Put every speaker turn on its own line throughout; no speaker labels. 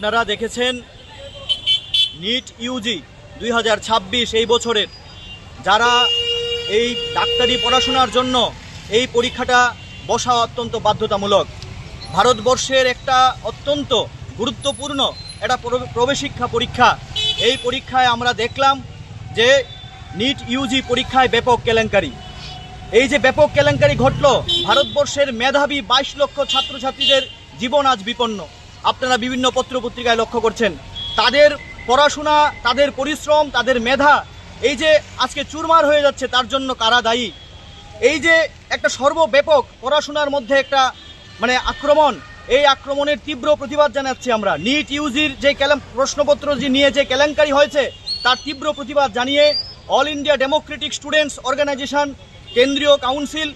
আপনারা দেখেছেন NEET Yuji 2026 এই বছরের যারা এই ডাক্তারি পড়াশোনার জন্য এই পরীক্ষাটা বসা অত্যন্ত বাধ্যতামূলক। ভারতবর্ষের একটা অত্যন্ত গুরুত্বপূর্ণ একটা প্রবেশিক্ষা পরীক্ষা। এই পরীক্ষায় আমরা দেখলাম যে নিট ইউজি পরীক্ষায় ব্যাপক কেলেঙ্কারি। এই যে ব্যাপক কেলেঙ্কারি ঘটল, ভারতবর্ষের মেধাবী 22 লক্ষ ছাত্রছাত্রীদের জীবন আজ বিপন্ন। আপনারা বিভিন্ন পত্রপত্রিকায় লক্ষ্য করছেন তাদের পড়াশোনা, তাদের পরিশ্রম, তাদের মেধা এই যে আজকে চুরমার হয়ে যাচ্ছে, তার জন্য কারা দায়ী? এই যে একটা সর্বব্যাপক পড়াশোনার মধ্যে একটা আক্রমণ, এই আক্রমণের তীব্র প্রতিবাদ জানাচ্ছি আমরা। নিট ইউজির যে প্রশ্নপত্র নিয়ে যে কেলেঙ্কারি হয়েছে তার তীব্র প্রতিবাদ জানিয়ে All India Democratic Students Organisation কেন্দ্রীয় কাউন্সিল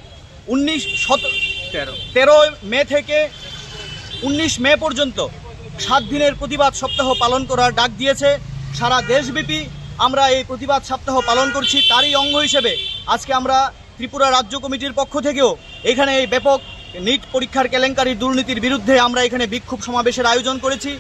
13 মে থেকে 19 মে পর্যন্ত 7 দিনের প্রতিবাদ সপ্তাহ পালন করার ডাক দিয়েছে। সারা দেশব্যাপী আমরা এই প্রতিবাদ সপ্তাহ পালন করছি। তারই অঙ্গ হিসেবে আজকে আমরা ত্রিপুরা রাজ্য কমিটির পক্ষ থেকেও এখানে এই ব্যাপক নিট পরীক্ষার কেলেঙ্কারি দুর্নীতির বিরুদ্ধে আমরা এখানে বিক্ষোভ সমাবেশের আয়োজন করেছি।